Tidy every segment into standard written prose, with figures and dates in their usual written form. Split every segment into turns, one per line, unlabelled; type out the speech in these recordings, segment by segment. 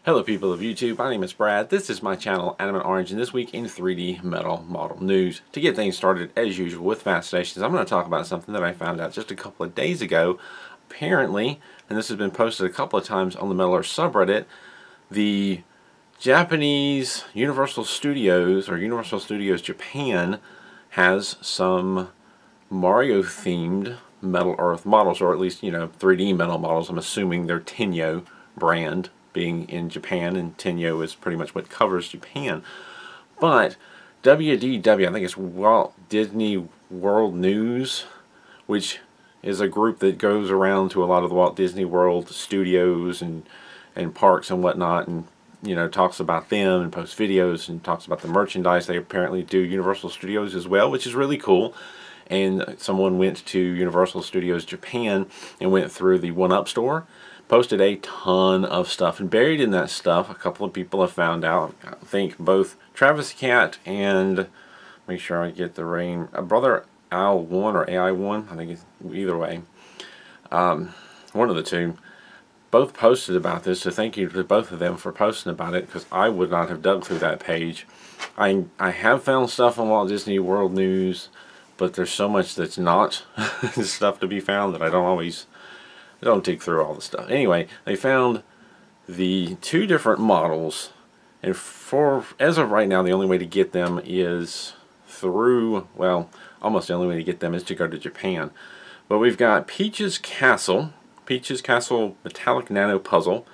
Hello people of YouTube, my name is Brad, this is my channel Animate Orange, and this week in 3D metal model news. To get things started as usual with Fascinations, I'm going to talk about something that I found out just a couple of days ago. Apparently, and this has been posted a couple of times on the Metal Earth subreddit, the Japanese Universal Studios, or Universal Studios Japan, has some Mario themed Metal Earth models, or at least, 3D metal models. I'm assuming they're Tenyo brand, being in Japan, and Tenyo is pretty much what covers Japan. But WDW, I think it's Walt Disney World News, which is a group that goes around to a lot of the Walt Disney World studios and parks and whatnot, and talks about them and posts videos and talks about the merchandise. They apparently do Universal Studios as well, which is really cool. And someone went to Universal Studios Japan and went through the 1UP store, posted a ton of stuff, and buried in that stuff, a couple of people have found out, I think both Travis Cat and, make sure I get the name, Brother Al1 or AI1, I think it's either way, one of the two, both posted about this, so thank you to both of them for posting about it, because I would not have dug through that page. I have found stuff on Walt Disney World News, but there's so much that's not stuff to be found that I don't dig through all the stuff. Anyway, they found the two different models, and as of right now, the only way to get them is through, well, almost the only way to get them is to go to Japan. But we've got Peach's Castle Metallic Nano Puzzle,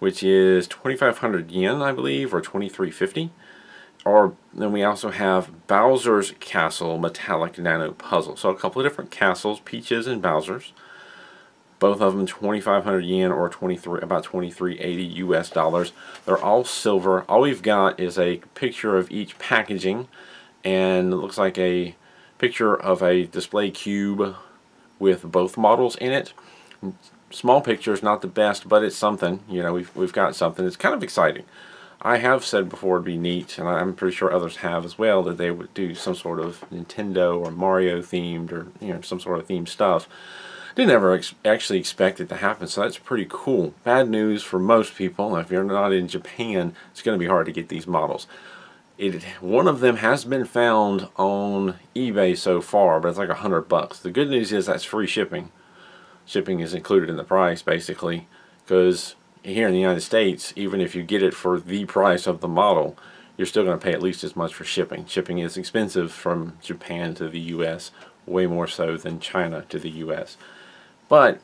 which is 2,500 yen, I believe, or 2,350. Or then we also have Bowser's Castle Metallic Nano Puzzle. So a couple of different castles, Peach's and Bowser's. Both of them 2,500 yen, or about 2380 US dollars. They're all silver. All we've got is a picture of each packaging, and it looks like a picture of a display cube with both models in it. Small picture is not the best, but it's something. We've got something. It's kind of exciting. I have said before it'd be neat, and I'm pretty sure others have as well, that they would do some sort of Nintendo or Mario themed, or some sort of themed stuff. Didn't ever actually expect it to happen, so that's pretty cool. Bad news for most people. If you're not in Japan, it's going to be hard to get these models. One of them has been found on eBay so far, but it's like $100. The good news is that's free shipping. Shipping is included in the price, basically, because here in the United States, even if you get it for the price of the model, you're still going to pay at least as much for shipping. Shipping is expensive from Japan to the US, way more so than China to the US. But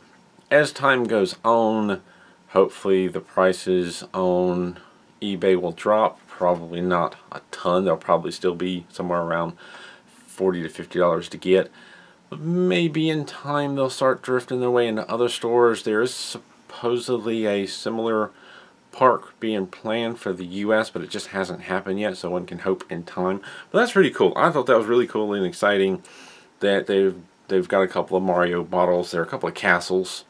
as time goes on, hopefully the prices on eBay will drop. Probably not a ton. They'll probably still be somewhere around $40 to $50 to get. But maybe in time they'll start drifting their way into other stores. There is supposedly a similar park being planned for the US, but it just hasn't happened yet, so one can hope in time. But that's pretty cool. I thought that was really cool and exciting that they've got a couple of Mario models. There are a couple of castles,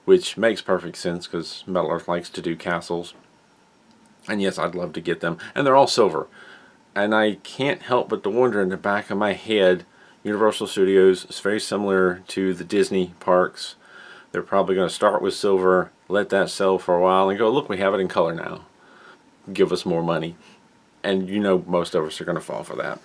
which makes perfect sense because Metal Earth likes to do castles. And yes, I'd love to get them. And they're all silver. And I can't help but to wonder in the back of my head, Universal Studios is very similar to the Disney parks. They're probably going to start with silver, let that sell for a while, and go, look, we have it in color now. Give us more money. And most of us are going to fall for that.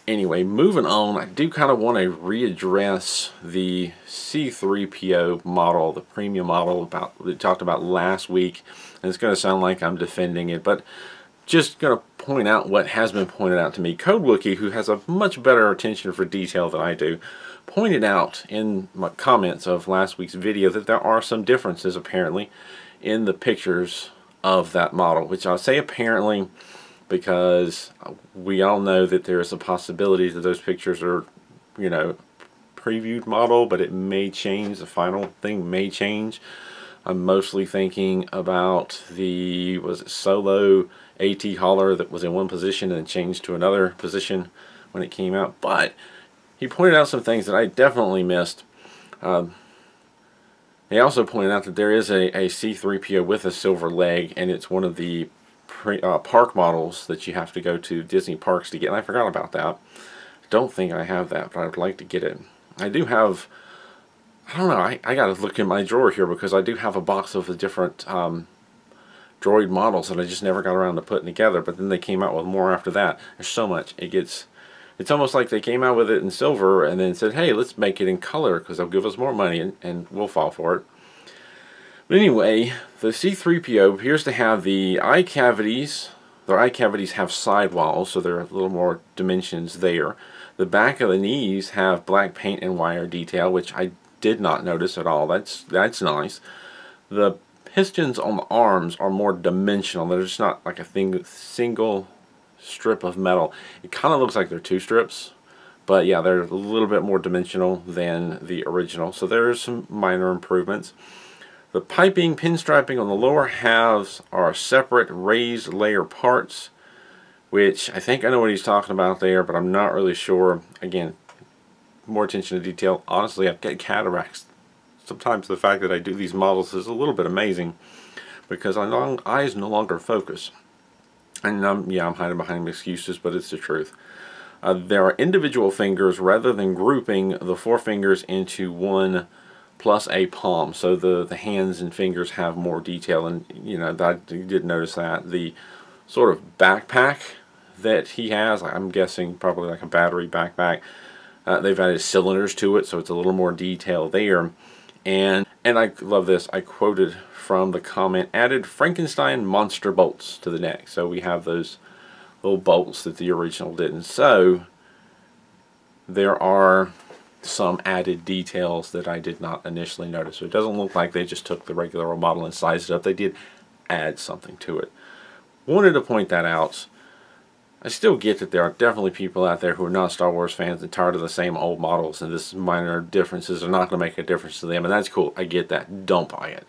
Anyway, moving on, I do kind of want to readdress the C3PO model, the premium model we talked about last week. And it's going to sound like I'm defending it, but just going to point out what has been pointed out to me. Code Wookie, who has a much better attention for detail than I do, pointed out in my comments of last week's video that there are some differences apparently in the pictures of that model, which I'll say apparently because we all know that there is a possibility that those pictures are, previewed model, but it may change. The final thing may change. I'm mostly thinking about the, was it Solo AT hauler that was in one position and changed to another position when it came out. But he pointed out some things that I definitely missed. He also pointed out that there is a C3PO with a silver leg, and it's one of the park models that you have to go to Disney parks to get, and I forgot about that. Don't think I have that, but I'd like to get it. I do have, I don't know, I gotta look in my drawer here because I do have a box of the different droid models that I just never got around to putting together, but then they came out with more after that. There's so much. It's almost like they came out with it in silver and then said, hey, let's make it in color because they'll give us more money, and we'll fall for it. But anyway, the C-3PO appears to have the eye cavities. Their eye cavities have sidewalls, so there are a little more dimensions there. The back of the knees have black paint and wire detail, which I did not notice at all. That's nice. The pistons on the arms are more dimensional. They're just not like a single strip of metal. It kind of looks like they're two strips, but yeah, they're a little bit more dimensional than the original. So there's some minor improvements. The piping, pinstriping on the lower halves are separate raised layer parts, which I think I know what he's talking about there, but I'm not really sure. Again, more attention to detail. Honestly, I've got cataracts. Sometimes the fact that I do these models is a little bit amazing because my eyes no longer focus. And yeah, I'm hiding behind excuses, but it's the truth. There are individual fingers rather than grouping the 4 fingers into one plus a palm. So the hands and fingers have more detail, and you know, I did notice that. The sort of backpack that he has, I'm guessing probably like a battery backpack, they've added cylinders to it, so it's a little more detail there. And I love this. I quoted from the comment, added Frankenstein monster bolts to the neck. So we have those little bolts that the original didn't. So there are some added details that I did not initially notice. So it doesn't look like they just took the regular model and sized it up. They did add something to it. Wanted to point that out. I still get that there are definitely people out there who are not Star Wars fans and tired of the same old models, and this minor differences are not going to make a difference to them, and that's cool. I get that. Don't buy it.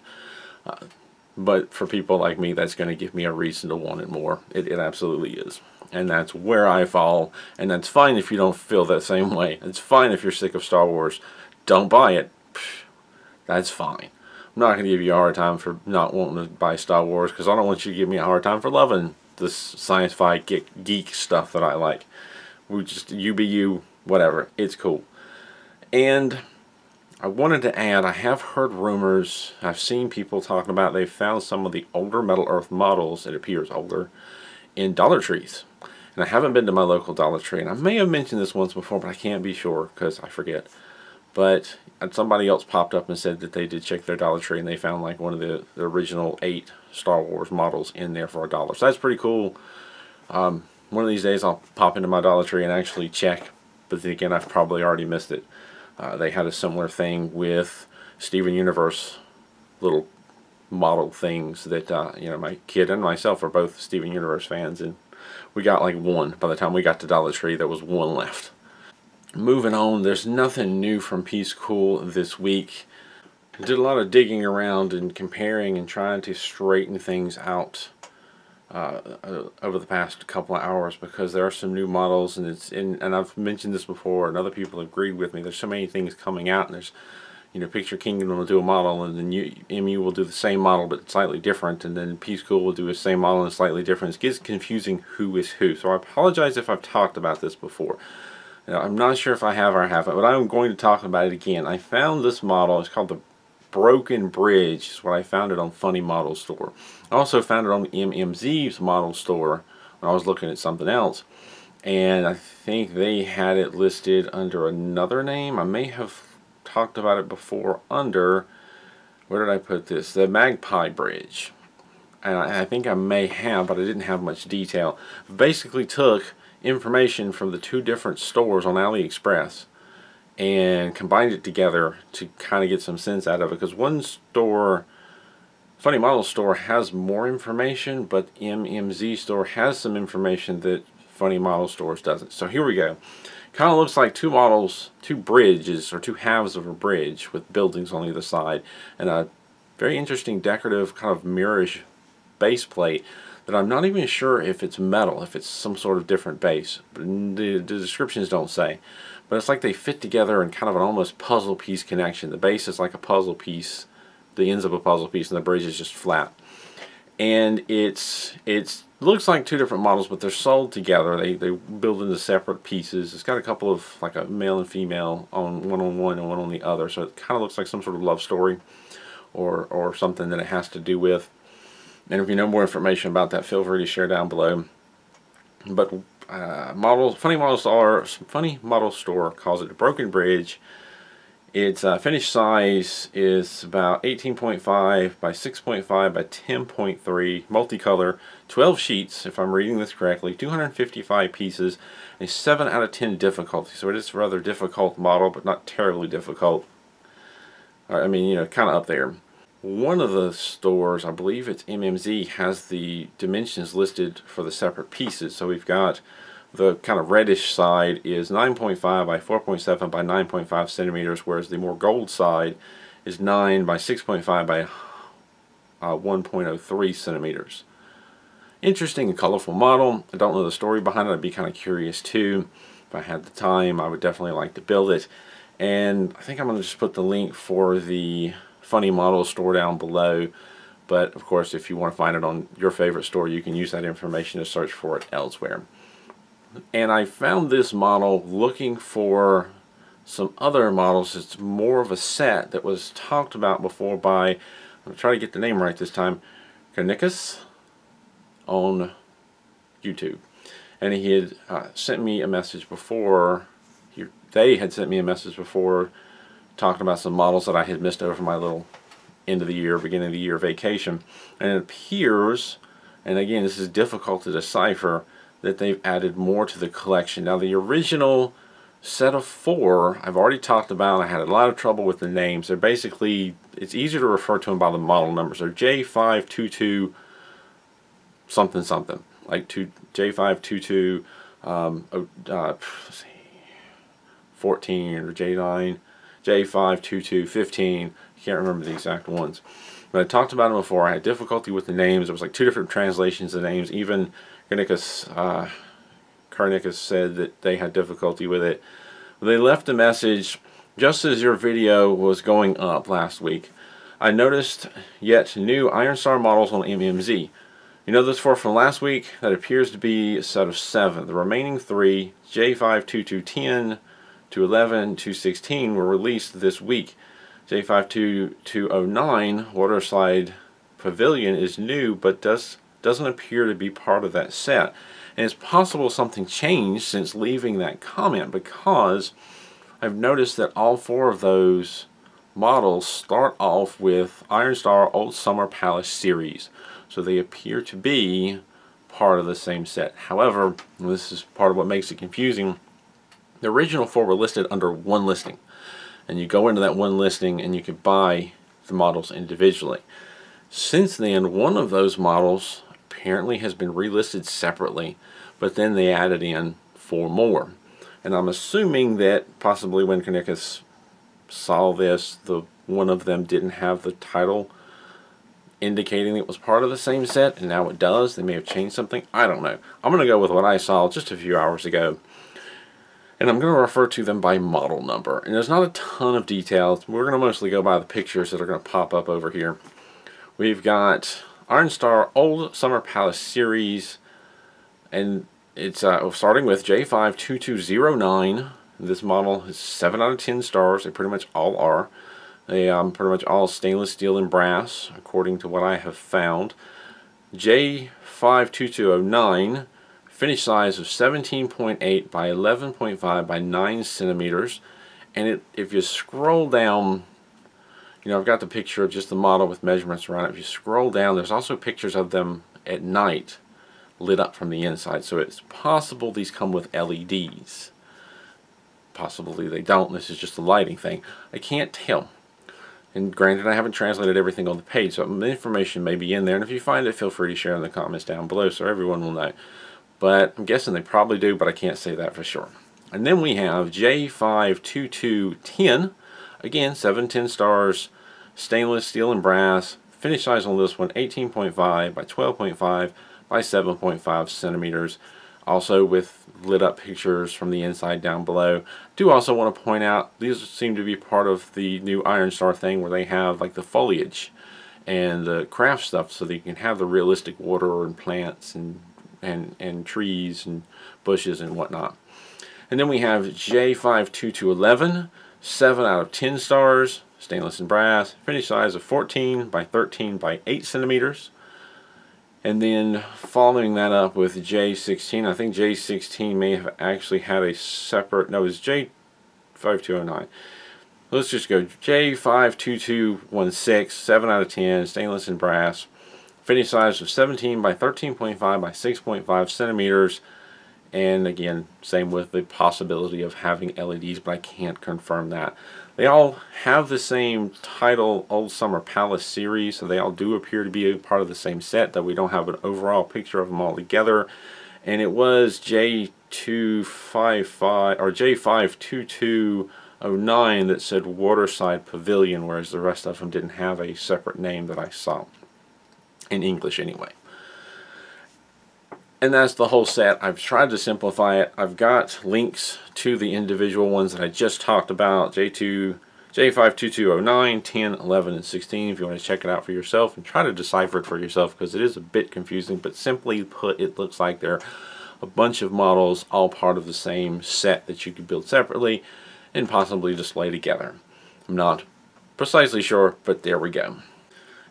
But for people like me, that's going to give me a reason to want it more. It absolutely is. And that's where I fall, and that's fine if you don't feel that same way. It's fine if you're sick of Star Wars. Don't buy it. That's fine. I'm not going to give you a hard time for not wanting to buy Star Wars, because I don't want you to give me a hard time for loving this science-fi geek stuff that I like. We just, you be you, whatever. It's cool. And I wanted to add, I have heard rumors, I've seen people talking about they've found some of the older Metal Earth models, it appears older, in Dollar Trees. And I haven't been to my local Dollar Tree, and I may have mentioned this once before, but I can't be sure because I forget. But somebody else popped up and said that they did check their Dollar Tree and they found like one of the original 8 Star Wars models in there for $1. So that's pretty cool. One of these days I'll pop into my Dollar Tree and actually check, but then again I've probably already missed it. They had a similar thing with Steven Universe little model things that you know, my kid and myself are both Steven Universe fans, and we got like one. By the time we got to Dollar Tree, there was one left. Moving on, there's nothing new from Peace Cool this week. I did a lot of digging around and comparing and trying to straighten things out over the past couple of hours, because there are some new models, and I've mentioned this before, and other people have agreed with me. There's so many things coming out, and there's, you know, Picture Kingdom will do a model, and then MU will do the same model but slightly different, and then Peace Cool will do the same model and slightly different. It gets confusing who is who. So I apologize if I've talked about this before. Now, I'm not sure if I have or haven't, but I'm going to talk about it again. I found this model. It's called the Broken Bridge. Is what I found it on Funny Model Store. I also found it on MMZ's Model Store when I was looking at something else, and I think they had it listed under another name. I may have talked about it before under, where did I put this? The Magpie Bridge. And I think I may have, but I didn't have much detail. Basically took information from the 2 different stores on AliExpress and combined it together to kind of get some sense out of it, because one store, Funny Model Store, has more information, but MMZ Store has some information that Funny Model Stores doesn't. So here we go. Kind of looks like 2 models, 2 bridges, or 2 halves of a bridge with buildings on either side, and a very interesting decorative kind of mirrorish base plate that I'm not even sure if it's metal, if it's some sort of different base. The descriptions don't say. But it's like they fit together in kind of an almost puzzle piece connection. The base is like a puzzle piece, the ends of a puzzle piece, and the bridge is just flat. And it looks like 2 different models, but they're sold together. They build into separate pieces. It's got a couple of, like a male and female on one and one on the other. So it kind of looks like some sort of love story or something that it has to do with. And if you know more information about that, feel free to share down below. But Funny Model Store calls it a Broken Bridge. Its finished size is about 18.5 by 6.5 by 10.3, multicolor, 12 sheets, if I'm reading this correctly, 255 pieces, a 7 out of 10 difficulty. So it is a rather difficult model, but not terribly difficult. I mean, you know, kind of up there. One of the stores, I believe it's MMZ, has the dimensions listed for the separate pieces. So we've got the kind of reddish side is 9.5 by 4.7 by 9.5 centimeters, whereas the more gold side is 9 by 6.5 by 1.03 centimeters. Interesting and colorful model. I don't know the story behind it. I'd be kind of curious too. If I had the time, I would definitely like to build it. And I think I'm going to just put the link for the Funny Model Store down below. But of course, if you want to find it on your favorite store, you can use that information to search for it elsewhere. And I found this model looking for some other models. It's more of a set that was talked about before by, I'm going to try to get the name right this time, Conan on YouTube. And he had sent me a message before, they had sent me a message before talking about some models that I had missed over my little end of the year, beginning of the year vacation. And it appears, and again this is difficult to decipher, that they've added more to the collection. Now the original set of 4 I've already talked about. I had a lot of trouble with the names. They're basically, it's easier to refer to them by the model numbers. They're J522 something something, like J522 let's see, 14 or J9, J522 15. I can't remember the exact ones. But I talked about them before. I had difficulty with the names. There was like 2 different translations of the names. Even Carnicus said that they had difficulty with it. They left a message just as your video was going up last week. I noticed yet new Iron Star models on MMZ. You know this from last week? That appears to be a set of 7. The remaining 3, J52210 to 11 to 16, were released this week. J52209 Waterslide Pavilion is new, but doesn't appear to be part of that set. And it's possible something changed since leaving that comment, because I've noticed that all 4 of those models start off with Iron Star Old Summer Palace series. So they appear to be part of the same set. However, this is part of what makes it confusing. The original 4 were listed under one listing. And you go into that one listing and you can buy the models individually. Since then, one of those models apparently has been relisted separately, but then they added in 4 more. And I'm assuming that possibly when Conan saw this, one of them didn't have the title indicating it was part of the same set, and now it does. They may have changed something. I don't know. I'm going to go with what I saw just a few hours ago. And I'm going to refer to them by model number. And there's not a ton of details. We're going to mostly go by the pictures that are going to pop up over here. We've got Iron Star Old Summer Palace series, and it's starting with J52209. This model is 7 out of 10 stars. They pretty much all are. They pretty much all stainless steel and brass, according to what I have found. J52209, finish size of 17.8 by 11.5 by 9 centimeters. And if you scroll down, you know, I've got the picture of just the model with measurements around it. If you scroll down, there's also pictures of them at night lit up from the inside. So it's possible these come with LEDs. Possibly they don't. This is just a lighting thing. I can't tell. And granted, I haven't translated everything on the page, so the information may be in there. And if you find it, feel free to share in the comments down below so everyone will know. But I'm guessing they probably do, but I can't say that for sure. And then we have J52210. Again, 710 stars, stainless steel and brass. Finish size on this one, 18.5 by 12.5 by 7.5 centimeters. Also with lit up pictures from the inside down below. I do also want to point out, these seem to be part of the new Iron Star thing where they have like the foliage and the craft stuff so that you can have the realistic water and plants and trees and bushes and whatnot. And then we have J52211, 7 out of 10 stars, stainless and brass, finish size of 14 by 13 by 8 centimeters. And then following that up with J16, I think J16 may have actually had a separate, no, it was J5209. Let's just go J52216, 7 out of 10, stainless and brass. Finish size of 17 by 13.5 by 6.5 centimeters. And again, same with the possibility of having LEDs, but I can't confirm that. They all have the same title, Old Summer Palace series, so they all do appear to be a part of the same set, though we don't have an overall picture of them all together. And it was J255 or J52209 that said Waterside Pavilion, whereas the rest of them didn't have a separate name that I saw, in English anyway. And that's the whole set. I've tried to simplify it. I've got links to the individual ones that I just talked about, J52209, 10, 11, and 16, if you want to check it out for yourself and try to decipher it for yourself, because it is a bit confusing, but simply put, it looks like they're a bunch of models all part of the same set that you could build separately and possibly display together. I'm not precisely sure, but there we go.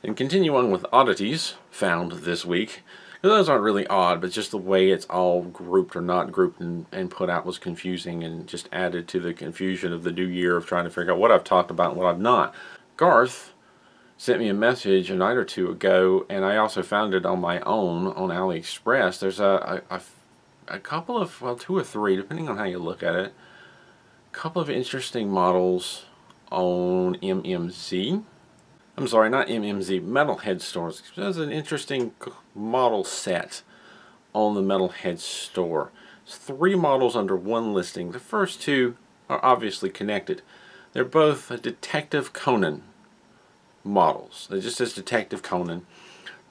And continue on with oddities found this week. Those aren't really odd, but just the way it's all grouped or not grouped and put out was confusing and just added to the confusion of the new year of trying to figure out what I've talked about and what I've not. Garth sent me a message a night or two ago, and I also found it on my own on AliExpress. There's a couple of, well, 2 or 3, depending on how you look at it, a couple of interesting models on MMZ. I'm sorry, not MMZ, Metalhead stores. There's an interesting model set on the Metalhead store. It's 3 models under one listing. The first 2 are obviously connected. They're both Detective Conan models. It just says Detective Conan.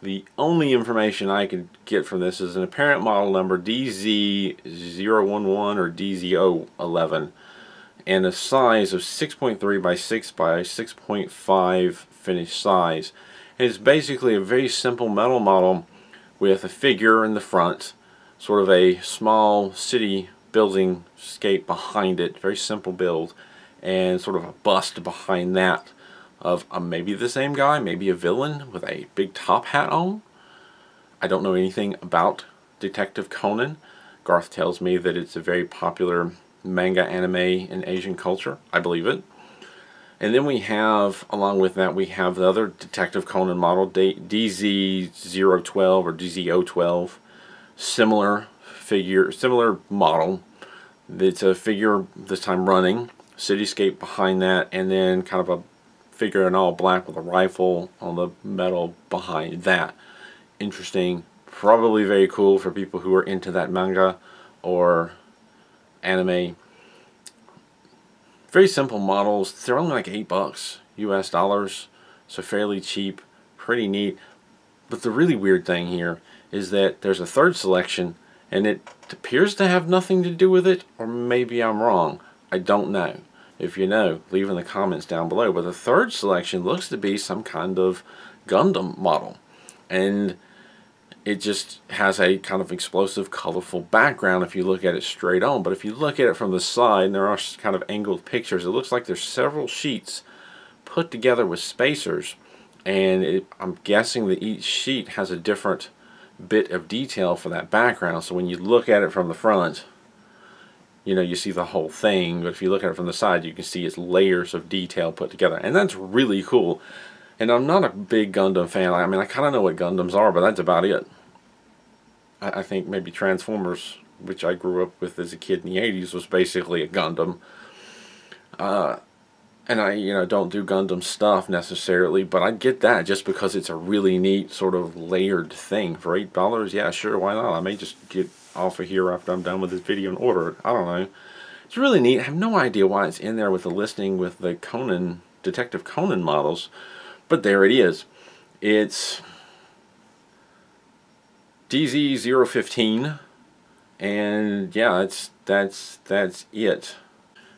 The only information I could get from this is an apparent model number DZ011 or DZ011 and a size of 6.3 by 6 by 6.5 finished size. And it's basically a very simple metal model with a figure in the front, sort of a small city building scape behind it, very simple build, and sort of a bust behind that of maybe the same guy, maybe a villain with a big top hat on. I don't know anything about Detective Conan. Garth tells me that it's a very popular manga anime in Asian culture. I believe it. And then we have, along with that, we have the other Detective Conan model, DZ012 or DZ012. Similar figure, similar model. It's a figure this time running, cityscape behind that, and then kind of a figure in all black with a rifle on the metal behind that. Interesting, probably very cool for people who are into that manga or anime. Very simple models. They're only like $8 US dollars, so fairly cheap, pretty neat. But the really weird thing here is that there's a third selection, and it appears to have nothing to do with it, or maybe I'm wrong. I don't know. If you know, leave in the comments down below. But the third selection looks to be some kind of Gundam model, and it just has a kind of explosive, colorful background if you look at it straight on. But if you look at it from the side, and there are kind of angled pictures, it looks like there's several sheets put together with spacers, and I'm guessing that each sheet has a different bit of detail for that background. So when you look at it from the front, you know, you see the whole thing, but if you look at it from the side, you can see it's layers of detail put together, and that's really cool. And I'm not a big Gundam fan. I mean, I kind of know what Gundams are, but that's about it. I think maybe Transformers, which I grew up with as a kid in the 80s, was basically a Gundam. And I, you know, don't do Gundam stuff necessarily, but I get that just because it's a really neat sort of layered thing. For $8, yeah, sure, why not? I may just get off of here after I'm done with this video and order it. I don't know. It's really neat. I have no idea why it's in there with the listing with the Conan, Detective Conan models. But there it is. It's DZ015, and yeah, that's it.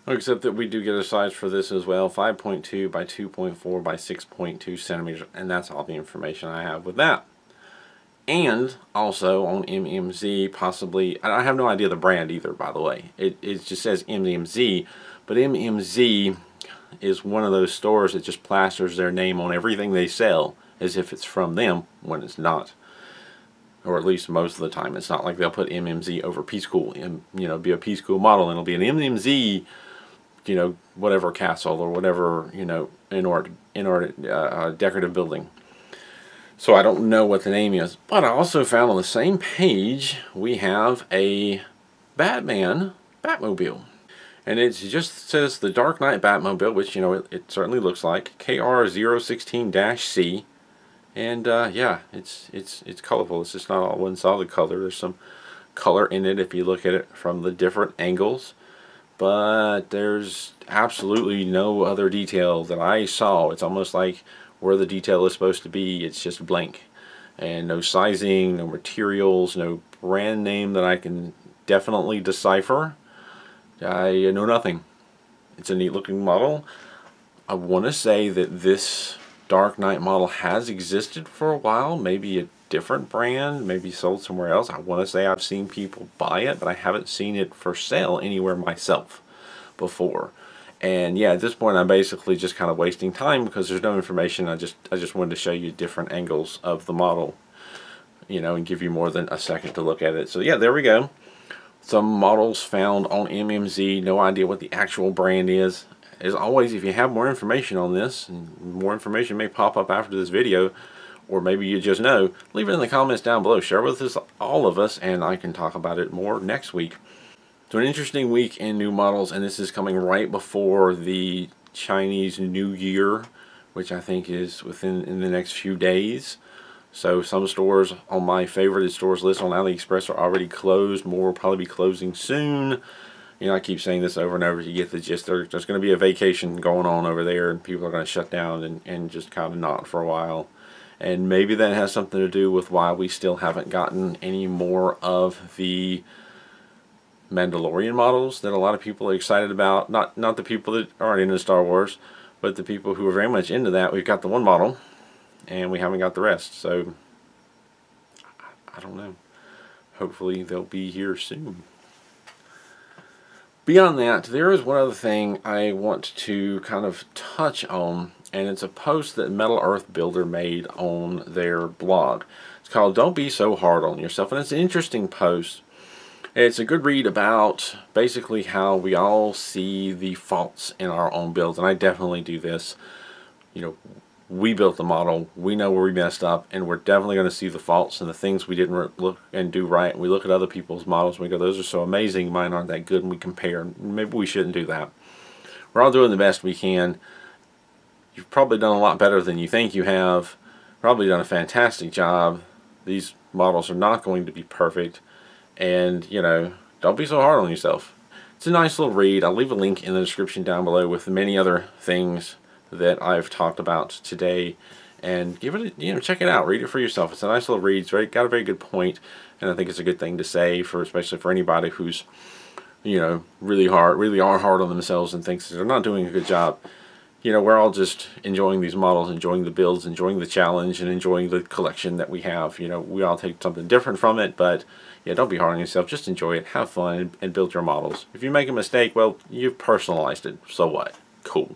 Except that we do get a size for this as well, 5.2 by 2.4 by 6.2 centimeters, and that's all the information I have with that. And also on MMZ, possibly, I have no idea the brand either, by the way. It just says MMZ, but MMZ is one of those stores that just plasters their name on everything they sell as if it's from them when it's not. or at least most of the time. It's not like they'll put MMZ over Peace Cool and, you know, be a Peace Cool model, and it'll be an MMZ, you know, whatever castle or whatever, you know, decorative building. So I don't know what the name is. But I also found on the same page we have a Batmobile. And it just says the Dark Knight Batmobile, which, you know, it certainly looks like, KR016-C. And yeah, it's colorful. It's just not all one solid color. There's some color in it if you look at it from the different angles. But there's absolutely no other detail that I saw. It's almost like where the detail is supposed to be, it's just blank. And no sizing, no materials, no brand name that I can definitely decipher. I know nothing. It's a neat looking model. I want to say that this Dark Knight model has existed for a while, maybe a different brand, maybe sold somewhere else. I want to say I've seen people buy it, but I haven't seen it for sale anywhere myself before. And yeah, at this point I'm basically just kind of wasting time because there's no information. I just wanted to show you different angles of the model, you know, and give you more than a second to look at it. So yeah, there we go. Some models found on MMZ, no idea what the actual brand is. As always, if you have more information on this, and more information may pop up after this video, or maybe you just know, leave it in the comments down below. Share with us, all of us, and I can talk about it more next week. So an interesting week in new models, and this is coming right before the Chinese New Year, which I think is in the next few days. So some stores on my favorited stores list on AliExpress are already closed. More will probably be closing soon. You know, I keep saying this over and over. You get the gist. There's going to be a vacation going on over there, and people are going to shut down and just kind of not for a while. And maybe that has something to do with why we still haven't gotten any more of the Mandalorian models that a lot of people are excited about. Not the people that aren't into Star Wars, but the people who are very much into that. We've got the one model, and we haven't got the rest. So I don't know. Hopefully they'll be here soon. Beyond that, there is one other thing I want to kind of touch on, and it's a post that Metal Earth Builder made on their blog. It's called "Don't Be So Hard on Yourself," and it's an interesting post. It's a good read about basically how we all see the faults in our own builds, and I definitely do this. You know, we built the model, we know where we messed up, and we're definitely going to see the faults and the things we didn't look and do right. And we look at other people's models and we go, those are so amazing, mine aren't that good, and we compare. Maybe we shouldn't do that. We're all doing the best we can. You've probably done a lot better than you think you have. Probably done a fantastic job. These models are not going to be perfect. And, you know, don't be so hard on yourself. It's a nice little read. I'll leave a link in the description down below with many other things that I've talked about today, and give it, you know, check it out, read it for yourself. It's a nice little read. It's got a very good point, and I think it's a good thing to say for, especially for anybody who's, you know, really are hard on themselves and thinks they're not doing a good job. You know, we're all just enjoying these models, enjoying the builds, enjoying the challenge, and enjoying the collection that we have. You know, we all take something different from it, but yeah, don't be hard on yourself. Just enjoy it, have fun, and build your models. If you make a mistake, well, you've personalized it. So what? Cool.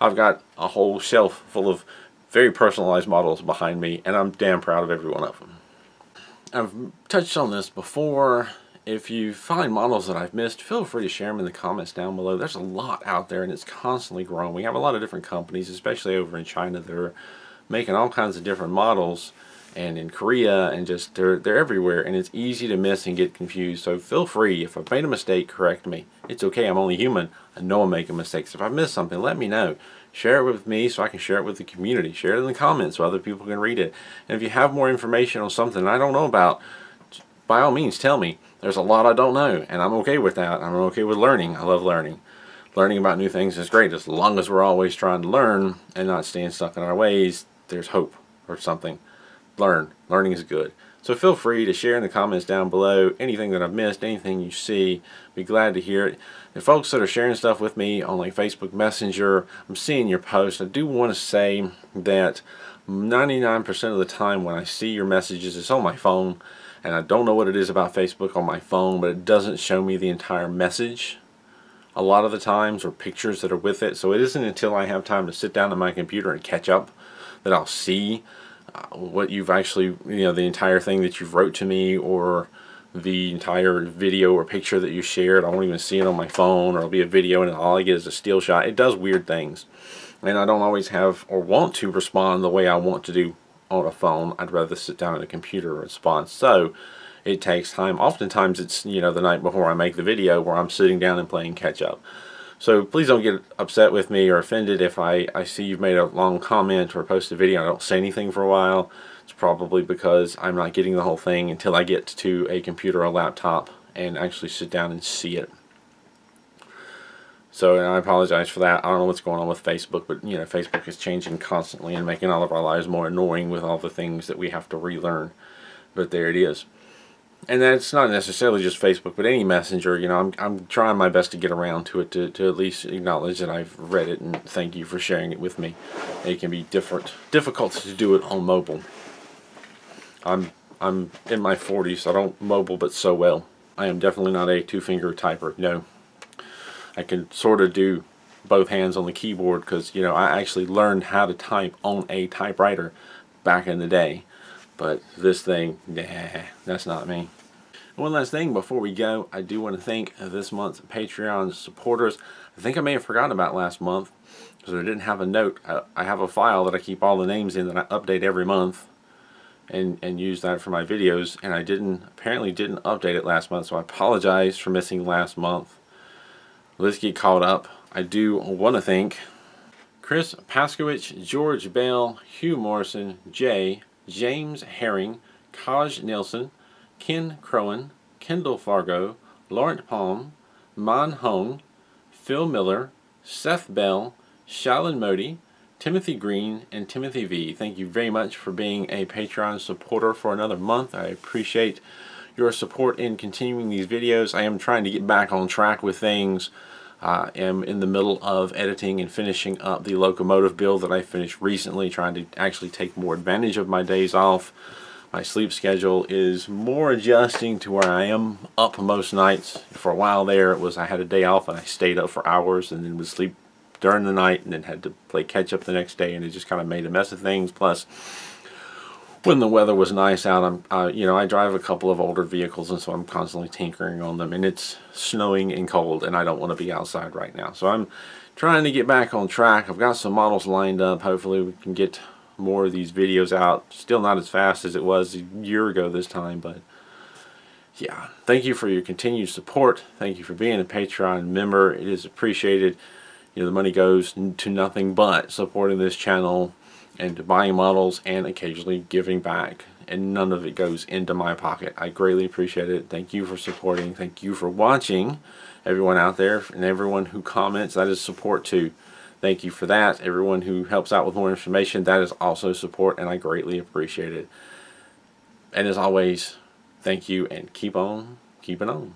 I've got a whole shelf full of very personalized models behind me, and I'm damn proud of every one of them. I've touched on this before. If you find models that I've missed, feel free to share them in the comments down below. There's a lot out there, and it's constantly growing. We have a lot of different companies, especially over in China, that are making all kinds of different models, and in Korea, and just they're everywhere, and it's easy to miss and get confused. So feel free, if I've made a mistake, correct me. It's okay, I'm only human. I know I'm making mistakes. If I missed something, let me know. Share it with me so I can share it with the community. Share it in the comments so other people can read it. And if you have more information on something I don't know about, by all means tell me. There's a lot I don't know, and I'm okay with that. I'm okay with learning. I love learning. Learning about new things is great. As long as we're always trying to learn and not staying stuck in our ways, there's hope or something. Learning is good. So feel free to share in the comments down below anything that I've missed, anything you see. Be glad to hear it. The folks that are sharing stuff with me on like Facebook Messenger, I'm seeing your posts. I do want to say that 99% of the time when I see your messages, it's on my phone, and I don't know what it is about Facebook on my phone, but it doesn't show me the entire message a lot of the times, or pictures that are with it. So it isn't until I have time to sit down at my computer and catch up that I'll see what you've actually, you know, the entire thing that you've wrote to me, or the entire video or picture that you shared. I won't even see it on my phone, or it'll be a video and all I get is a still shot. It does weird things, and I don't always have or want to respond the way I want to do on a phone. I'd rather sit down at a computer and respond. So it takes time. Oftentimes it's, you know, the night before I make the video where I'm sitting down and playing catch up. So please don't get upset with me or offended if I see you've made a long comment or post a video and I don't say anything for a while. It's probably because I'm not getting the whole thing until I get to a computer or laptop and actually sit down and see it. So, and I apologize for that. I don't know what's going on with Facebook, but you know, Facebook is changing constantly and making all of our lives more annoying with all the things that we have to relearn. But there it is. And that's not necessarily just Facebook, but any messenger. You know, I'm trying my best to get around to it, to at least acknowledge that I've read it and thank you for sharing it with me. It can be difficult to do it on mobile. I'm in my 40s, so I don't mobile but so well. I am definitely not a two-finger typer. No, I can sort of do both hands on the keyboard because, you know, I actually learned how to type on a typewriter back in the day. But this thing, nah, that's not me. One last thing before we go, I do want to thank this month's Patreon supporters. I think I may have forgotten about last month because I didn't have a note. I have a file that I keep all the names in that I update every month and use that for my videos, and I apparently didn't update it last month, so I apologize for missing last month. Let's get caught up. I do want to thank Chris Paskowich, George Bell, Hugh Morrison, Jay, James Herring, Kaj Nielsen, Ken Crowan, Kendall Fargo, Laurent Palm, Man Hong, Phil Miller, Seth Bell, Shalyn Modi, Timothy Green, and Timothy V. Thank you very much for being a Patreon supporter for another month. I appreciate your support in continuing these videos. I am trying to get back on track with things. I am in the middle of editing and finishing up the locomotive build that I finished recently, trying to actually take more advantage of my days off. My sleep schedule is more adjusting to where I am up most nights. For a while there, it was I had a day off and I stayed up for hours and then would sleep during the night and then had to play catch up the next day, and it just kind of made a mess of things. Plus, when the weather was nice out, you know, I drive a couple of older vehicles, and so I'm constantly tinkering on them, and it's snowing and cold, and I don't want to be outside right now. So I'm trying to get back on track. I've got some models lined up. Hopefully we can get more of these videos out. Still not as fast as it was a year ago this time, but yeah. Thank you for your continued support. Thank you for being a Patreon member. It is appreciated. You know, the money goes to nothing but supporting this channel and buying models and occasionally giving back, and none of it goes into my pocket. I greatly appreciate it. Thank you for supporting. Thank you for watching, everyone out there, and everyone who comments. That is support too. Thank you for that. Everyone who helps out with more information, that is also support, and I greatly appreciate it. And as always, thank you, and keep on keeping on.